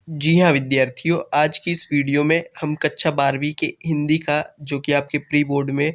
जी हाँ विद्यार्थियों, आज की इस वीडियो में हम कक्षा 12वीं के हिंदी का जो कि आपके प्री बोर्ड में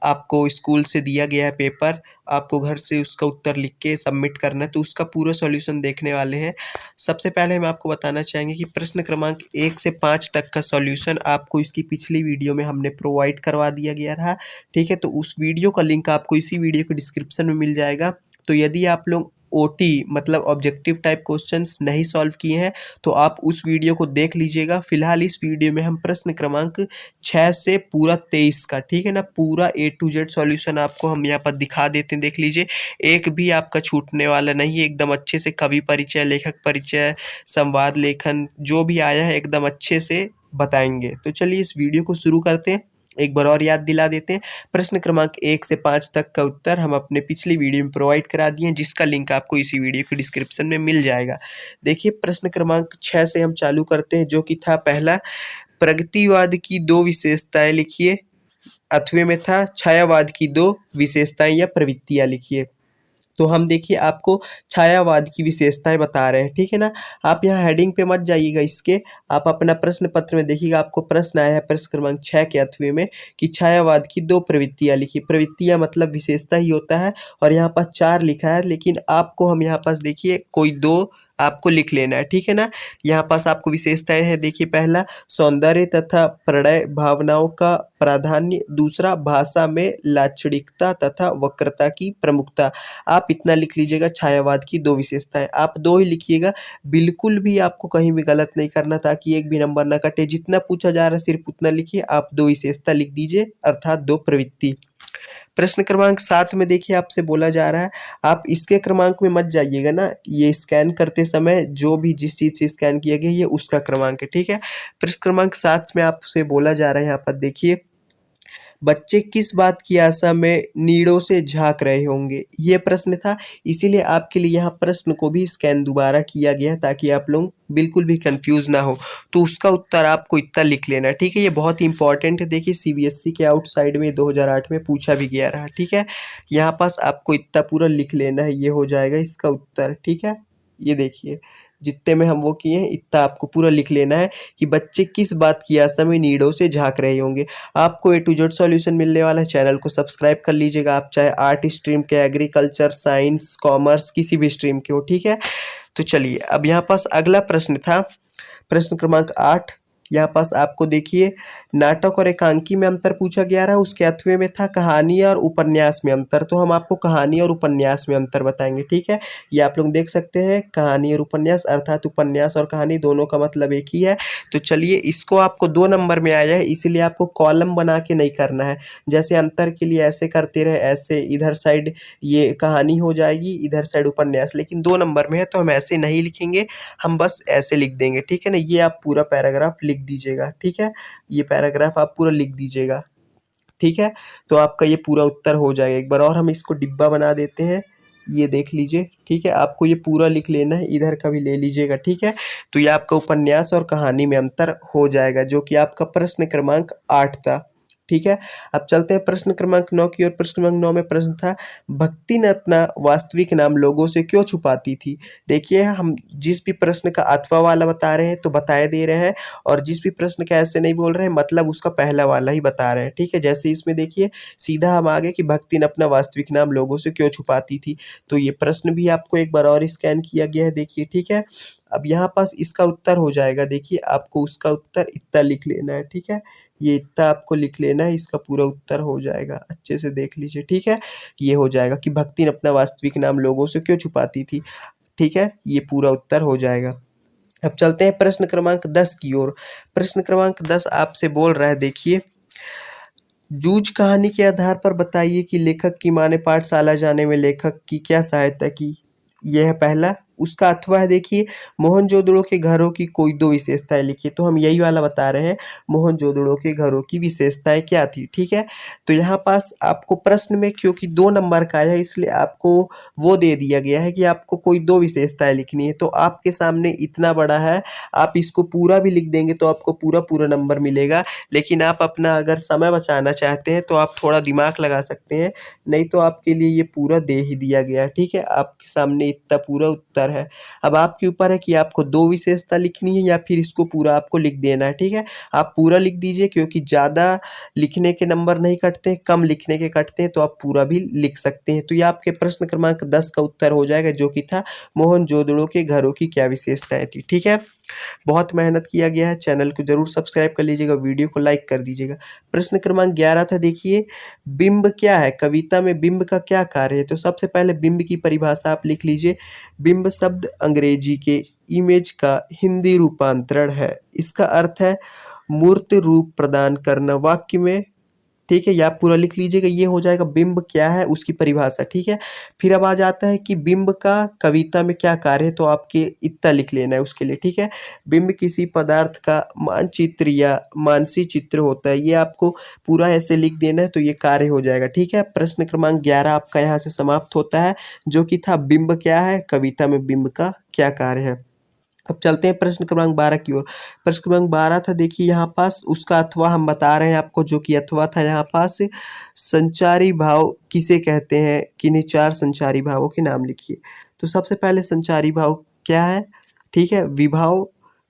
आपको स्कूल से दिया गया है पेपर, आपको घर से उसका उत्तर लिख के सबमिट करना है, तो उसका पूरा सॉल्यूशन देखने वाले हैं। सबसे पहले हम आपको बताना चाहेंगे कि प्रश्न क्रमांक 1 से 5 तक का सॉल्यूशन आपको इसकी पिछली वीडियो में हमने प्रोवाइड करवा दिया गया था, ठीक है? तो उस वीडियो का लिंक आपको इसी वीडियो के डिस्क्रिप्शन में मिल जाएगा। तो यदि आप लोग ओटी मतलब ऑब्जेक्टिव टाइप क्वेश्चंस नहीं सॉल्व किए हैं तो आप उस वीडियो को देख लीजिएगा। फिलहाल इस वीडियो में हम प्रश्न क्रमांक 6 से पूरा 23 का, ठीक है ना, पूरा ए टू जेड सॉल्यूशन आपको हम यहाँ पर दिखा देते हैं, देख लीजिए। एक भी आपका छूटने वाला नहीं है, एकदम अच्छे से कवि परिचय, लेखक परिचय, संवाद लेखन जो भी आया है एकदम अच्छे से बताएंगे। तो चलिए इस वीडियो को शुरू करते हैं। एक बार और याद दिला देते हैं, प्रश्न क्रमांक 1 से 5 तक का उत्तर हम अपने पिछली वीडियो में प्रोवाइड करा दिए हैं, जिसका लिंक आपको इसी वीडियो के डिस्क्रिप्शन में मिल जाएगा। देखिए प्रश्न क्रमांक 6 से हम चालू करते हैं, जो कि था पहला, प्रगतिवाद की दो विशेषताएं लिखिए। अथवे में था छायावाद की दो विशेषताएं या प्रवृत्तियां लिखिए। तो हम देखिए आपको छायावाद की विशेषताएं बता रहे हैं, ठीक है ना। आप यहाँ हेडिंग पे मत जाइएगा इसके, आप अपना प्रश्न पत्र में देखिएगा, आपको प्रश्न आया है प्रश्न क्रमांक 6 के अथवे में कि छायावाद की दो प्रवृत्तियां लिखिए। प्रवृत्तियां मतलब विशेषता ही होता है, और यहाँ पास 4 लिखा है, लेकिन आपको हम यहाँ पास देखिए कोई 2 आपको लिख लेना है, ठीक है ना। यहाँ पास आपको विशेषताएं हैं, देखिए पहला सौंदर्य तथा प्रणय भावनाओं का प्राधान्य, दूसरा भाषा में लाक्षणिकता तथा वक्रता की प्रमुखता। आप इतना लिख लीजिएगा, छायावाद की दो विशेषताएं, आप 2 ही लिखिएगा, बिल्कुल भी आपको कहीं भी गलत नहीं करना ताकि एक भी नंबर ना कटे। जितना पूछा जा रहा है सिर्फ उतना लिखिए, आप 2 विशेषता लिख दीजिए, अर्थात 2 प्रवृत्ति। प्रश्न क्रमांक 7 में देखिए आपसे बोला जा रहा है, आप इसके क्रमांक में मत जाइएगा ना, ये स्कैन करते समय जो भी जिस चीज़ से स्कैन किया गया ये उसका क्रमांक है, ठीक है। प्रश्न क्रमांक 7 में आपसे बोला जा रहा है, यहाँ पर देखिए, बच्चे किस बात की आशा में नीड़ों से झांक रहे होंगे, ये प्रश्न था। इसीलिए आपके लिए यहाँ प्रश्न को भी स्कैन दोबारा किया गया ताकि आप लोग बिल्कुल भी कंफ्यूज ना हो। तो उसका उत्तर आपको इतना लिख लेना है, ठीक है। ये बहुत ही इंपॉर्टेंट है, देखिए सीबीएसई के आउटसाइड में 2008 में पूछा भी गया रहा, ठीक है। यहाँ पास आपको इतना पूरा लिख लेना है, ये हो जाएगा इसका उत्तर, ठीक है। ये देखिए जितने में हम वो किए हैं इतना आपको पूरा लिख लेना है कि बच्चे किस बात की आशा में नीड़ों से झांक रहे होंगे। आपको ए टू जेड सॉल्यूशन मिलने वाला है, चैनल को सब्सक्राइब कर लीजिएगा, आप चाहे आर्ट स्ट्रीम के, एग्रीकल्चर, साइंस, कॉमर्स, किसी भी स्ट्रीम के हो, ठीक है। तो चलिए अब यहाँ पास अगला प्रश्न था, प्रश्न क्रमांक 8। यहाँ पास आपको देखिए नाटक और एकांकी में अंतर पूछा गया रहा, उसके अथवे में था कहानी और उपन्यास में अंतर। तो हम आपको कहानी और उपन्यास में अंतर बताएंगे, ठीक है। ये आप लोग देख सकते हैं, कहानी और उपन्यास, अर्थात उपन्यास और कहानी दोनों का मतलब एक ही है। तो चलिए इसको आपको 2 नंबर में आया है, इसीलिए आपको कॉलम बना के नहीं करना है। जैसे अंतर के लिए ऐसे करते रहे, ऐसे इधर साइड ये कहानी हो जाएगी, इधर साइड उपन्यास, लेकिन 2 नंबर में है तो हम ऐसे नहीं लिखेंगे, हम बस ऐसे लिख देंगे, ठीक है ना। ये आप पूरा पैराग्राफ लिख दीजिएगा, ठीक है। ये पैराग्राफ आप पूरा लिख दीजिएगा, ठीक है। तो आपका ये पूरा उत्तर हो जाएगा। एक बार और हम इसको डिब्बा बना देते हैं, ये देख लीजिए, ठीक है। आपको ये पूरा लिख लेना है, इधर का भी ले लीजिएगा, ठीक है। तो ये आपका उपन्यास और कहानी में अंतर हो जाएगा, जो कि आपका प्रश्न क्रमांक 8 था, ठीक है। अब चलते हैं प्रश्न क्रमांक 9 की ओर। प्रश्न क्रमांक 9 में प्रश्न था, भक्ति ने अपना वास्तविक नाम लोगों से क्यों छुपाती थी। देखिए हम जिस भी प्रश्न का अथवा वाला बता रहे हैं तो बताए दे रहे हैं, और जिस भी प्रश्न का ऐसे नहीं बोल रहे हैं मतलब उसका पहला वाला ही बता रहे हैं, ठीक है। जैसे इसमें देखिए सीधा हम आगे कि भक्ति ने अपना वास्तविक नाम लोगों से क्यों छुपाती थी, तो ये प्रश्न भी आपको एक बार और स्कैन किया गया है, देखिए, ठीक है। अब यहाँ पास इसका उत्तर हो जाएगा, देखिए आपको उसका उत्तर इतना लिख लेना है, ठीक है। ये इतना आपको लिख लेना है, इसका पूरा उत्तर हो जाएगा, अच्छे से देख लीजिए, ठीक है। ये हो जाएगा कि भक्ति ने अपना वास्तविक नाम लोगों से क्यों छुपाती थी, ठीक है। ये पूरा उत्तर हो जाएगा। अब चलते हैं प्रश्न क्रमांक 10 की ओर। प्रश्न क्रमांक 10 आपसे बोल रहा है, देखिए, जूझ कहानी के आधार पर बताइए कि लेखक की माँ ने पाठशाला जाने में लेखक की क्या सहायता की। यह है पहला। उसका अथवा है, देखिए, मोहनजोदड़ो के घरों की कोई 2 विशेषताएं लिखिए। तो हम यही वाला बता रहे हैं, मोहनजोदड़ो के घरों की विशेषताएं क्या थी, ठीक है। तो यहाँ पास आपको प्रश्न में क्योंकि 2 नंबर का है इसलिए आपको वो दे दिया गया है कि आपको कोई 2 विशेषताएं लिखनी है। तो आपके सामने इतना बड़ा है, आप इसको पूरा भी लिख देंगे तो आपको पूरा पूरा नंबर मिलेगा। लेकिन आप अपना अगर समय बचाना चाहते हैं तो आप थोड़ा दिमाग लगा सकते हैं, नहीं तो आपके लिए ये पूरा दे ही दिया गया है, ठीक है। आपके सामने इतना पूरा उत्तर उत्तर है। अब आपके ऊपर है कि आपको 2 विशेषता लिखनी है या फिर इसको पूरा आपको लिख देना है, ठीक है। आप पूरा लिख दीजिए क्योंकि ज़्यादा लिखने के नंबर नहीं कटते, कम लिखने के कटते हैं, तो आप पूरा भी लिख सकते हैं। तो ये आपके प्रश्न क्रमांक 10 का उत्तर हो जाएगा, जो कि था मोहनजोदड़ो के घरों की क्या विशेषताएँ थी, ठीक है। बहुत मेहनत किया गया है, चैनल को ज़रूर सब्सक्राइब कर लीजिएगा, वीडियो को लाइक कर दीजिएगा। प्रश्न क्रमांक 11 था, देखिए बिंब क्या है, कविता में बिंब का क्या कार्य है। तो सबसे पहले बिंब की परिभाषा आप लिख लीजिए। बिंब शब्द अंग्रेजी के इमेज का हिंदी रूपांतरण है। इसका अर्थ है मूर्त रूप प्रदान करना वाक्य में, ठीक है। ये आप पूरा लिख लीजिएगा, ये हो जाएगा बिंब क्या है उसकी परिभाषा, ठीक है। फिर अब आ जाता है कि बिंब का कविता में क्या कार्य है, तो आपके इतना लिख लेना है उसके लिए, ठीक है। बिंब किसी पदार्थ का मानचित्र या मानसी चित्र होता है, ये आपको पूरा ऐसे लिख देना है, तो ये कार्य हो जाएगा, ठीक है। प्रश्न क्रमांक 11 आपका यहाँ से समाप्त होता है, जो कि था बिंब क्या है, कविता में बिंब का क्या कार्य है। अब चलते हैं प्रश्न क्रमांक 12 की ओर। प्रश्न क्रमांक 12 था, देखिए यहाँ पास उसका अथवा हम बता रहे हैं आपको, जो कि अथवा था यहाँ पास संचारी भाव किसे कहते हैं, किन्हीं 4 संचारी भावों के नाम लिखिए। तो सबसे पहले संचारी भाव क्या है, ठीक है। विभाव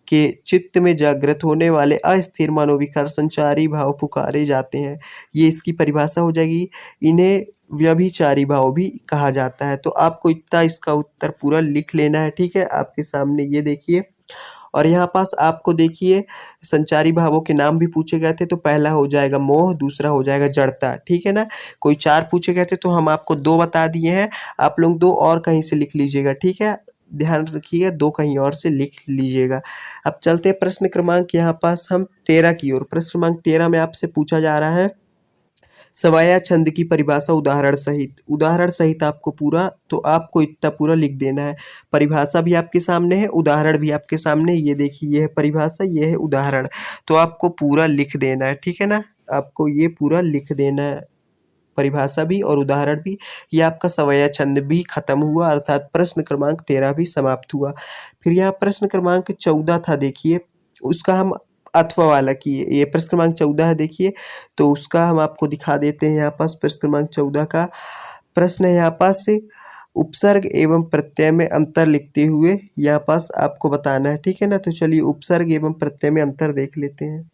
के चित्त में जागृत होने वाले अस्थिर मनोविकार संचारी भाव पुकारे जाते हैं, ये इसकी परिभाषा हो जाएगी। इन्हें व्यभिचारी भाव भी कहा जाता है। तो आपको इतना इसका उत्तर पूरा लिख लेना है, ठीक है। आपके सामने ये देखिए, और यहाँ पास आपको देखिए संचारी भावों के नाम भी पूछे गए थे। तो पहला हो जाएगा मोह, दूसरा हो जाएगा जड़ता, ठीक है ना। कोई 4 पूछे गए थे तो हम आपको 2 बता दिए हैं, आप लोग 2 और कहीं से लिख लीजिएगा, ठीक है। ध्यान रखिएगा, 2 कहीं और से लिख लीजिएगा। अब चलते हैं प्रश्न क्रमांक यहाँ पास हम 13 की ओर। प्रश्न क्रमांक 13 में आपसे पूछा जा रहा है सवाया छंद की परिभाषा उदाहरण सहित। उदाहरण सहित आपको पूरा, तो आपको इतना पूरा लिख देना है। परिभाषा भी आपके सामने है, उदाहरण भी आपके सामने है। ये देखिए, ये है परिभाषा, ये है उदाहरण, तो आपको पूरा लिख देना है, ठीक है ना। आपको ये पूरा लिख देना है, परिभाषा भी और उदाहरण भी। ये आपका सवया छंद भी खत्म हुआ, अर्थात प्रश्न क्रमांक 13 भी समाप्त हुआ। फिर यहाँ प्रश्न क्रमांक 14 था, देखिए उसका हम अथवा वाला किए। ये प्रश्न क्रमांक 14 है, देखिए तो उसका हम आपको दिखा देते हैं। यहाँ पास प्रश्न क्रमांक 14 का प्रश्न है, यहाँ पास से उपसर्ग एवं प्रत्यय में अंतर लिखते हुए यहाँ पास आपको बताना है, ठीक है ना। तो चलिए उपसर्ग एवं प्रत्यय में अंतर देख लेते हैं।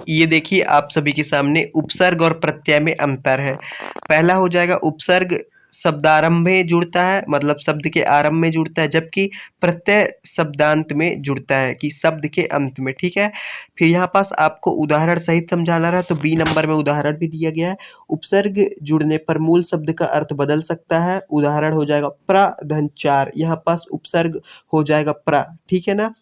ये देखिए आप सभी के सामने उपसर्ग और प्रत्यय में अंतर है। पहला हो जाएगा उपसर्ग शब्दारंभ में जुड़ता है, मतलब शब्द के आरंभ में जुड़ता है, जबकि प्रत्यय शब्दांत में जुड़ता है कि शब्द के अंत में, ठीक है। फिर यहाँ पास आपको उदाहरण सहित समझाना रहा, तो बी नंबर में उदाहरण भी दिया गया है। उपसर्ग जुड़ने पर मूल शब्द का अर्थ बदल सकता है। उदाहरण हो जाएगा प्र धन चार, यहाँ पास उपसर्ग हो जाएगा प्र, ठीक है ना।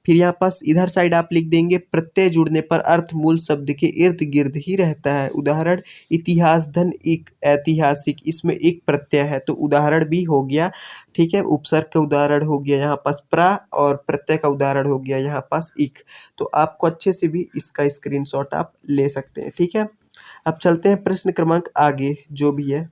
फिर यहाँ पास इधर साइड आप लिख देंगे प्रत्यय जुड़ने पर अर्थ मूल शब्द के इर्द गिर्द ही रहता है। उदाहरण इतिहास धन एक ऐतिहासिक, इसमें एक प्रत्यय है, तो उदाहरण भी हो गया, ठीक है। उपसर्ग का उदाहरण हो गया यहाँ पास प्रा, और प्रत्यय का उदाहरण हो गया यहाँ पास इक। तो आपको अच्छे से भी इसका स्क्रीनशॉट आप ले सकते हैं, ठीक है। अब चलते हैं प्रश्न क्रमांक आगे जो भी है।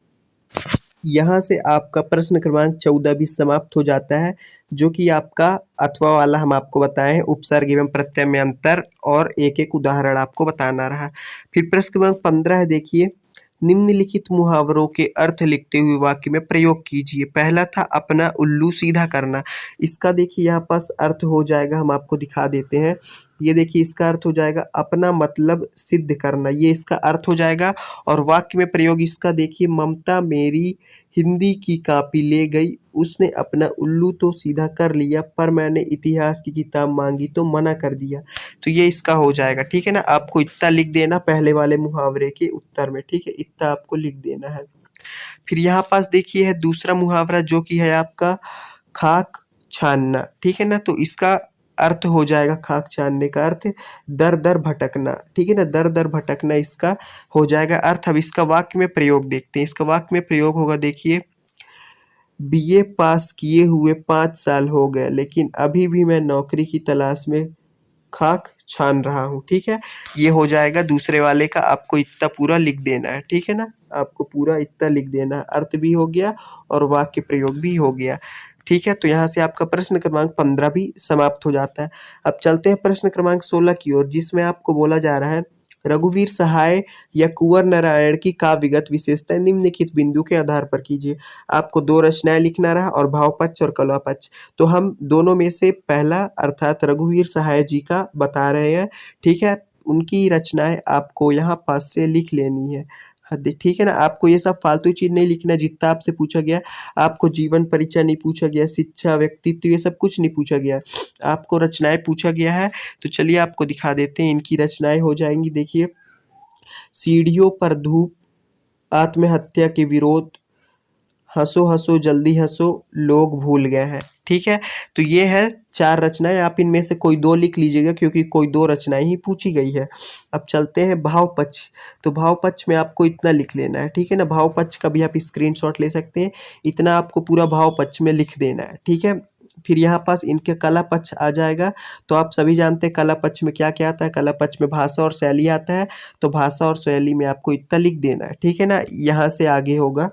यहाँ से आपका प्रश्न क्रमांक 14 भी समाप्त हो जाता है, जो कि आपका अथवा वाला हम आपको बताए हैं, उपसर्ग एवं प्रत्यय में अंतर, और एक एक उदाहरण आपको बताना रहा। फिर प्रश्न क्रमांक 15 है, देखिए निम्नलिखित मुहावरों के अर्थ लिखते हुए वाक्य में प्रयोग कीजिए। पहला था अपना उल्लू सीधा करना। इसका देखिए यहाँ पास अर्थ हो जाएगा, हम आपको दिखा देते हैं। ये देखिए इसका अर्थ हो जाएगा अपना मतलब सिद्ध करना, ये इसका अर्थ हो जाएगा। और वाक्य में प्रयोग इसका देखिए, ममता मेरी हिंदी की कॉपी ले गई, उसने अपना उल्लू तो सीधा कर लिया, पर मैंने इतिहास की किताब मांगी तो मना कर दिया। तो ये इसका हो जाएगा, ठीक है ना। आपको इतना लिख देना पहले वाले मुहावरे के उत्तर में, ठीक है, इतना आपको लिख देना है। फिर यहाँ पास देखिए है दूसरा मुहावरा, जो कि है आपका खाक छानना, ठीक है ना। तो इसका अर्थ हो जाएगा, खाक छानने का अर्थ दर दर भटकना, ठीक है ना। दर दर भटकना इसका हो जाएगा अर्थ। अब इसका वाक्य में प्रयोग देखते हैं। इसका वाक्य में प्रयोग होगा, देखिए बीए पास किए हुए 5 साल हो गए, लेकिन अभी भी मैं नौकरी की तलाश में खाक छान रहा हूँ, ठीक है। ये हो जाएगा दूसरे वाले का, आपको इतना पूरा लिख देना है, ठीक है ना। आपको पूरा इतना लिख देना है, अर्थ भी हो गया और वाक्य प्रयोग भी हो गया, ठीक है। तो यहाँ से आपका प्रश्न क्रमांक 15 भी समाप्त हो जाता है। अब चलते हैं प्रश्न क्रमांक 16 की ओर, जिसमें आपको बोला जा रहा है रघुवीर सहाय या कुंवर नारायण की काव्यगत विशेषताएं निम्नलिखित बिंदु के आधार पर कीजिए। आपको 2 रचनाएं लिखना रहा और भाव पक्ष और कलह पक्ष। तो हम दोनों में से पहला अर्थात रघुवीर सहाय जी का बता रहे हैं, ठीक है? उनकी रचनाएं आपको यहाँ पास से लिख लेनी है। हाँ, ठीक है ना? आपको ये सब फालतू चीज़ नहीं लिखना जितना आपसे पूछा गया। आपको जीवन परिचय नहीं पूछा गया, शिक्षा, व्यक्तित्व ये सब कुछ नहीं पूछा गया। आपको रचनाएं पूछा गया है। तो चलिए आपको दिखा देते हैं। इनकी रचनाएं हो जाएंगी, देखिए। सीढ़ियों पर धूप, आत्महत्या के विरोध, हंसो हंसो जल्दी हंसो, लोग भूल गए हैं, ठीक है? तो ये है 4 रचनाएं। आप इनमें से कोई 2 लिख लीजिएगा क्योंकि कोई 2 रचनाएं ही पूछी गई है। अब चलते हैं भाव पक्ष। तो भाव पक्ष में आपको इतना लिख लेना है, ठीक है ना? भाव पक्ष का भी आप स्क्रीनशॉट ले सकते हैं। इतना आपको पूरा भाव पक्ष में लिख देना है, ठीक है? फिर यहाँ पास इनके कला पक्ष आ जाएगा। तो आप सभी जानते हैं कला पक्ष में क्या क्या आता है। कला पक्ष में भाषा और शैली आता है। तो भाषा और शैली में आपको इतना लिख देना है, ठीक है ना? यहाँ से आगे होगा,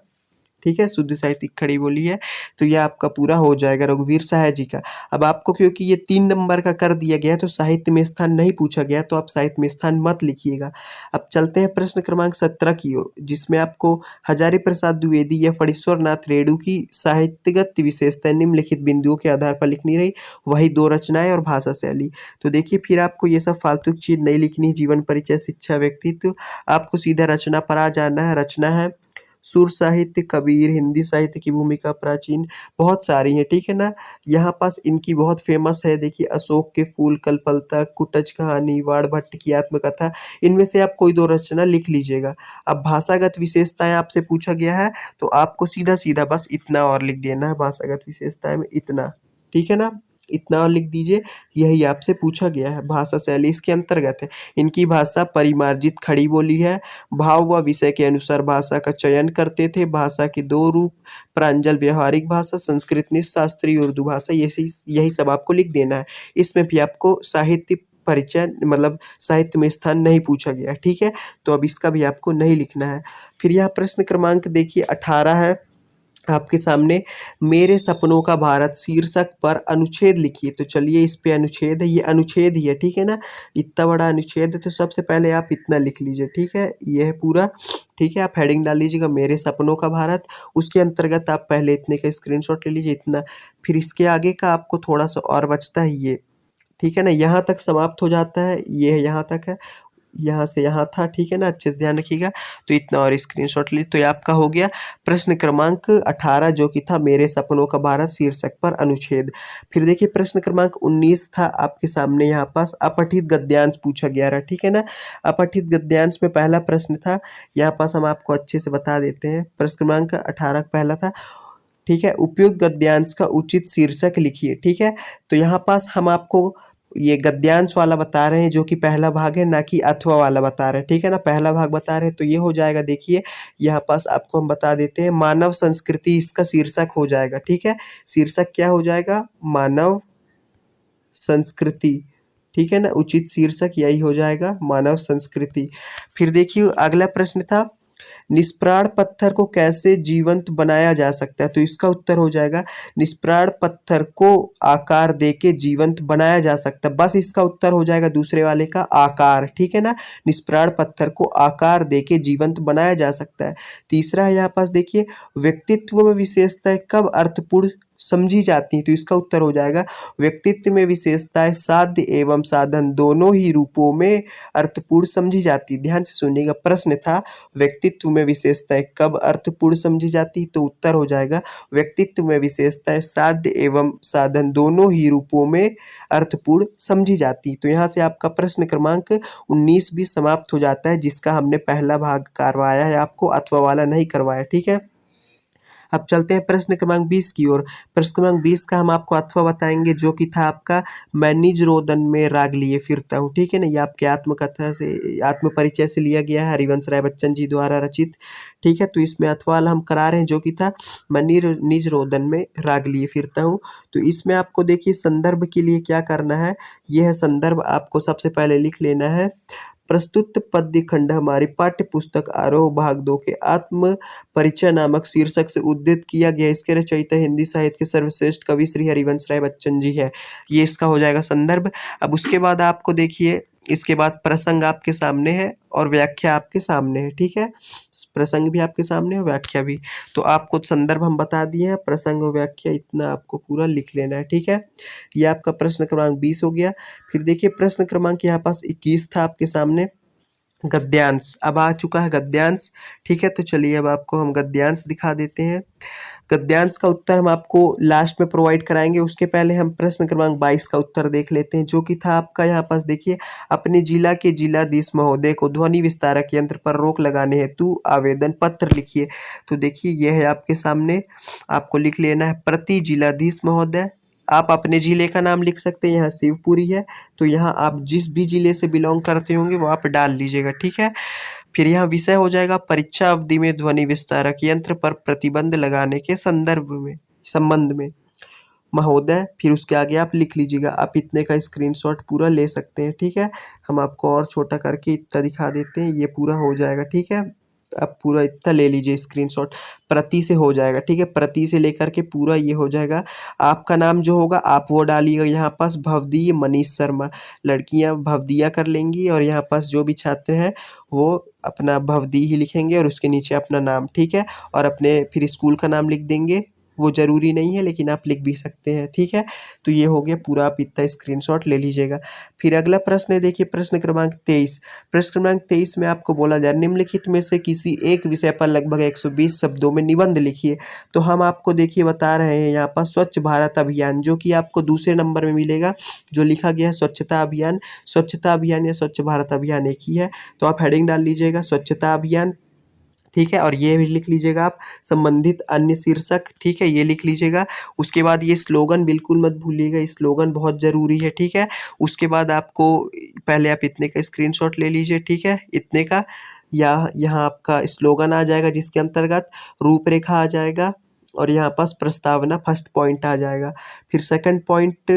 ठीक है? शुद्ध साहित्यिक खड़ी बोली है। तो यह आपका पूरा हो जाएगा रघुवीर सहाय जी का। अब आपको क्योंकि ये 3 नंबर का कर दिया गया है तो साहित्य में स्थान नहीं पूछा गया, तो आप साहित्य में स्थान मत लिखिएगा। अब चलते हैं प्रश्न क्रमांक 17 की ओर, जिसमें आपको हजारी प्रसाद द्विवेदी या फणीश्वर नाथ रेणु की साहित्यगत विशेषताएं निम्नलिखित बिंदुओं के आधार पर लिखनी रही। वही 2 रचनाएं और भाषा शैली। तो देखिए फिर आपको ये सब फालतू चीज नहीं लिखनी। जीवन परिचय, शिक्षा, व्यक्तित्व, आपको सीधा रचना पर आ जाना है। रचना है सुर साहित्य, कबीर, हिंदी साहित्य की भूमिका प्राचीन, बहुत सारी हैं, ठीक है ना? यहाँ पास इनकी बहुत फेमस है, देखिए, अशोक के फूल, कल्पलता, कुटज कहानी, वाणभट्ट की आत्मकथा। इनमें से आप कोई 2 रचना लिख लीजिएगा। अब भाषागत विशेषताएं आपसे पूछा गया है तो आपको सीधा सीधा बस इतना और लिख देना है भाषागत विशेषताएं में, इतना, ठीक है ना? इतना और लिख दीजिए। यही आपसे पूछा गया है। भाषा शैली इसके अंतर्गत है। इनकी भाषा परिमार्जित खड़ी बोली है। भाव व विषय के अनुसार भाषा का चयन करते थे। भाषा के 2 रूप, प्रांजल व्यवहारिक भाषा, संस्कृत निष्ठ, शास्त्रीय उर्दू भाषा, यही सब आपको लिख देना है। इसमें भी आपको साहित्य परिचय मतलब साहित्य में स्थान नहीं पूछा गया, ठीक है? तो अब इसका भी आपको नहीं लिखना है। फिर यह प्रश्न क्रमांक देखिए 18 है आपके सामने। मेरे सपनों का भारत शीर्षक पर अनुच्छेद लिखिए। तो चलिए इस पे अनुच्छेद है, ये अनुच्छेद ही है, ठीक है ना? इतना बड़ा अनुच्छेद है तो सबसे पहले आप इतना लिख लीजिए, ठीक है? ये है पूरा, ठीक है? आप हेडिंग डाल लीजिएगा मेरे सपनों का भारत। उसके अंतर्गत आप पहले इतने का स्क्रीनशॉट ले लीजिए, इतना। फिर इसके आगे का आपको थोड़ा सा और बचता है ये, ठीक है ना? यहाँ तक समाप्त हो जाता है, ये यहाँ तक है, यहाँ से यहाँ था, ठीक है ना? अच्छे से ध्यान रखिएगा। तो इतना और स्क्रीनशॉट ली। तो ये आपका हो गया प्रश्न क्रमांक 18 जो कि था मेरे सपनों का भारत शीर्षक पर अनुच्छेद। फिर देखिए प्रश्न क्रमांक 19 था आपके सामने। यहाँ पास अपठित गद्यांश पूछा गया रहा, ठीक है ना? अपठित गद्यांश में पहला प्रश्न था, यहाँ पास हम आपको अच्छे से बता देते हैं। प्रश्न क्रमांक 18 पहला था, ठीक है? उपयुक्त गद्यांश का उचित शीर्षक लिखिए, ठीक है? तो यहाँ पास हम आपको ये गद्यांश वाला बता रहे हैं जो कि पहला भाग है, ना कि अथवा वाला बता रहे हैं, ठीक है ना? पहला भाग बता रहे हैं तो ये हो जाएगा। देखिए यहाँ पास आपको हम बता देते हैं, मानव संस्कृति इसका शीर्षक हो जाएगा, ठीक है? शीर्षक क्या हो जाएगा? मानव संस्कृति, ठीक है ना? उचित शीर्षक यही हो जाएगा, मानव संस्कृति। फिर देखिए अगला प्रश्न था, निष्प्राण पत्थर को कैसे जीवंत बनाया जा सकता है? तो इसका उत्तर हो जाएगा, निष्प्राण पत्थर को आकार देके जीवंत बनाया जा सकता है। बस इसका उत्तर हो जाएगा दूसरे वाले का, आकार, ठीक है ना? निष्प्राण पत्थर को आकार देके जीवंत बनाया जा सकता है। तीसरा है यहाँ पास देखिए, व्यक्तित्व में विशेषताएं कब अर्थपूर्ण समझी जाती हैं? तो इसका उत्तर हो जाएगा, व्यक्तित्व में विशेषताएं साध्य एवं साधन दोनों ही रूपों में अर्थपूर्ण समझी जाती है। ध्यान से सुनिएगा, प्रश्न था व्यक्तित्व में विशेषताएं कब अर्थपूर्ण समझी जाती? तो उत्तर हो जाएगा, व्यक्तित्व में विशेषताएं साध्य एवं साधन दोनों ही रूपों में अर्थपूर्ण समझी जाती। तो यहाँ से आपका प्रश्न क्रमांक 19 भी समाप्त हो जाता है, जिसका हमने पहला भाग करवाया है आपको, अथवा वाला नहीं करवाया, ठीक है? अब चलते हैं प्रश्न क्रमांक 20 की ओर। प्रश्न क्रमांक 20 का हम आपको अथवा बताएंगे जो कि था आपका, मैं निज रोदन में राग लिए फिरता हूँ, ठीक है ना? ये आपके आत्मकथा से, आत्म परिचय से लिया गया है, हरिवंश राय बच्चन जी द्वारा रचित, ठीक है? तो इसमें अथवा वाला हम करा रहे हैं जो कि था, मैं निज रोदन में राग लिए फिरता हूँ। तो इसमें आपको देखिए संदर्भ के लिए क्या करना है, यह है संदर्भ, आपको सबसे पहले लिख लेना है। प्रस्तुत पद्य खंड हमारी पाठ्य पुस्तक आरोह भाग 2 के आत्म परिचय नामक शीर्षक से उद्धृत किया गया। इसके रचयिता हिंदी साहित्य के सर्वश्रेष्ठ कवि श्री हरिवंश राय बच्चन जी है। ये इसका हो जाएगा संदर्भ। अब उसके बाद आपको देखिए इसके बाद प्रसंग आपके सामने है और व्याख्या आपके सामने है, ठीक है। प्रसंग भी आपके सामने है, व्याख्या भी। तो आपको संदर्भ हम बता दिए हैं, प्रसंग और व्याख्या इतना आपको पूरा लिख लेना है, ठीक है। ये आपका प्रश्न क्रमांक 20 हो गया। फिर देखिए प्रश्न क्रमांक यहाँ पास 21 था आपके सामने, गद्यांश। अब आ चुका है गद्यांश, ठीक है। तो चलिए अब आपको हम गद्यांश दिखा देते हैं। गद्यांश का उत्तर हम आपको लास्ट में प्रोवाइड कराएंगे, उसके पहले हम प्रश्न क्रमांक 22 का उत्तर देख लेते हैं, जो कि था आपका यहाँ पास देखिए, अपने जिला के जिलाधीश महोदय को ध्वनि विस्तारक यंत्र पर रोक लगाने हेतु आवेदन पत्र लिखिए। तो देखिए ये है आपके सामने, आपको लिख लेना है प्रति जिलाधीश महोदय। आप अपने जिले का नाम लिख सकते हैं, यहाँ शिवपुरी है तो यहाँ आप जिस भी जिले से बिलोंग करते होंगे वो आप डाल लीजिएगा, ठीक है। फिर यहाँ विषय हो जाएगा परीक्षा अवधि में ध्वनि विस्तारक यंत्र पर प्रतिबंध लगाने के संबंध में महोदय। फिर उसके आगे आप लिख लीजिएगा, आप इतने का स्क्रीनशॉट पूरा ले सकते हैं, ठीक है। हम आपको और छोटा करके इतना दिखा देते हैं, ये पूरा हो जाएगा, ठीक है। आप पूरा इतना ले लीजिए स्क्रीनशॉट, प्रति से हो जाएगा, ठीक है। प्रति से लेकर के पूरा ये हो जाएगा। आपका नाम जो होगा आप वो डालिएगा, यहाँ पास भवदीय मनीष शर्मा, लड़कियां भवदिया कर लेंगी और यहाँ पास जो भी छात्र हैं वो अपना भवदी ही लिखेंगे और उसके नीचे अपना नाम, ठीक है। और अपने फिर स्कूल का नाम लिख देंगे, वो ज़रूरी नहीं है लेकिन आप लिख भी सकते हैं, ठीक है। तो ये हो गया पूरा, आप इतना स्क्रीनशॉट ले लीजिएगा। फिर अगला प्रश्न है देखिए प्रश्न क्रमांक 23। प्रश्न क्रमांक 23 में आपको बोला जाए निम्नलिखित में से किसी एक विषय पर लगभग 120 शब्दों में निबंध लिखिए। तो हम आपको देखिए बता रहे हैं यहाँ पर स्वच्छ भारत अभियान, जो कि आपको दूसरे नंबर में मिलेगा, जो लिखा गया है स्वच्छता अभियान। स्वच्छता अभियान या स्वच्छ भारत अभियान एक ही है, तो आप हेडिंग डाल लीजिएगा स्वच्छता अभियान, ठीक है। और ये भी लिख लीजिएगा आप संबंधित अन्य शीर्षक, ठीक है, ये लिख लीजिएगा। उसके बाद ये स्लोगन बिल्कुल मत भूलिएगा, स्लोगन बहुत ज़रूरी है, ठीक है। उसके बाद आपको पहले आप इतने का स्क्रीनशॉट ले लीजिए, ठीक है, इतने का। या यहाँ आपका स्लोगन आ जाएगा जिसके अंतर्गत रूपरेखा आ जाएगा और यहाँ पास प्रस्तावना फर्स्ट पॉइंट आ जाएगा। फिर सेकंड पॉइंट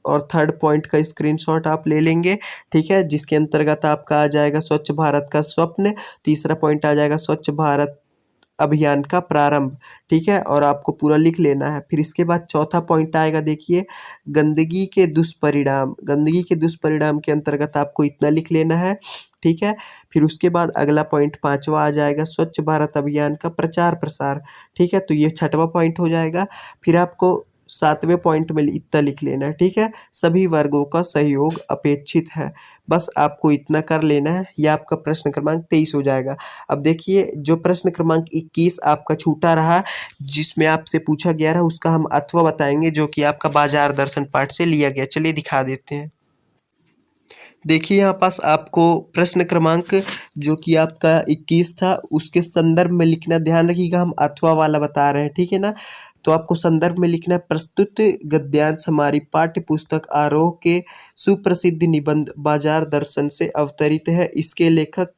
और थर्ड पॉइंट का स्क्रीनशॉट आप ले लेंगे, ठीक है, जिसके अंतर्गत आपका आ जाएगा स्वच्छ भारत का स्वप्न। तीसरा पॉइंट आ जाएगा स्वच्छ भारत अभियान का प्रारंभ, ठीक है, और आपको पूरा लिख लेना है। फिर इसके बाद चौथा पॉइंट आएगा देखिए गंदगी के दुष्परिणाम। गंदगी के दुष्परिणाम के अंतर्गत आपको इतना लिख लेना है, ठीक है। फिर उसके बाद अगला पॉइंट पांचवा आ जाएगा स्वच्छ भारत अभियान का प्रचार प्रसार, ठीक है, तो ये छठवां पॉइंट हो जाएगा। फिर आपको सातवें पॉइंट में इतना लिख लेना है, ठीक है, सभी वर्गों का सहयोग अपेक्षित है। बस आपको इतना कर लेना है, यह आपका प्रश्न क्रमांक 23 हो जाएगा। अब देखिए जो प्रश्न क्रमांक 21 आपका छूटा रहा, जिसमें आपसे पूछा गया रहा, उसका हम अथवा बताएंगे, जो कि आपका बाजार दर्शन पाठ से लिया गया। चलिए दिखा देते हैं। देखिए यहाँ पास आपको प्रश्न क्रमांक जो कि आपका 21 था उसके संदर्भ में लिखना, ध्यान रखिएगा हम अथवा वाला बता रहे हैं, ठीक है ना। तो आपको संदर्भ में लिखना है प्रस्तुत गद्यांश हमारी पाठ्य पुस्तक आरोह के सुप्रसिद्ध निबंध बाजार दर्शन से अवतरित है। इसके लेखक,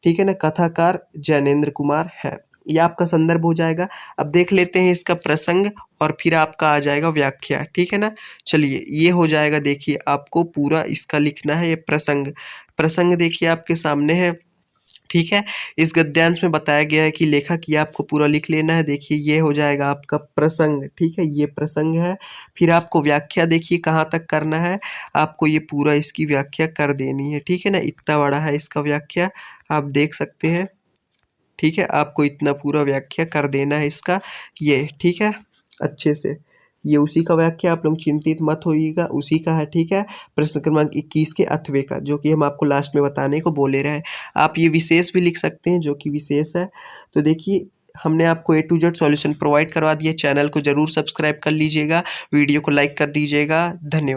ठीक है ना, कथाकार जैनेन्द्र कुमार है। ये आपका संदर्भ हो जाएगा। अब देख लेते हैं इसका प्रसंग और फिर आपका आ जाएगा व्याख्या, ठीक है ना। चलिए ये हो जाएगा, देखिए आपको पूरा इसका लिखना है। ये प्रसंग, प्रसंग देखिए आपके सामने है, ठीक है। इस गद्यांश में बताया गया है कि लेखक, ये आपको पूरा लिख लेना है। देखिए ये हो जाएगा आपका प्रसंग, ठीक है, ये प्रसंग है। फिर आपको व्याख्या देखिए कहाँ तक करना है, आपको ये पूरा इसकी व्याख्या कर देनी है, ठीक है ना। इतना बड़ा है इसका व्याख्या, आप देख सकते हैं, ठीक है। आपको इतना पूरा व्याख्या कर देना है इसका, ये ठीक है, अच्छे से। ये उसी का व्याख्या, आप लोग चिंतित मत होइएगा, उसी का है, ठीक है। प्रश्न क्रमांक 21 के अथवे का, जो कि हम आपको लास्ट में बताने को बोले रहे। आप ये विशेष भी लिख सकते हैं, जो कि विशेष है। तो देखिए हमने आपको A to Z solution provide करवा दिया। चैनल को जरूर सब्सक्राइब कर लीजिएगा, वीडियो को लाइक कर दीजिएगा। धन्यवाद।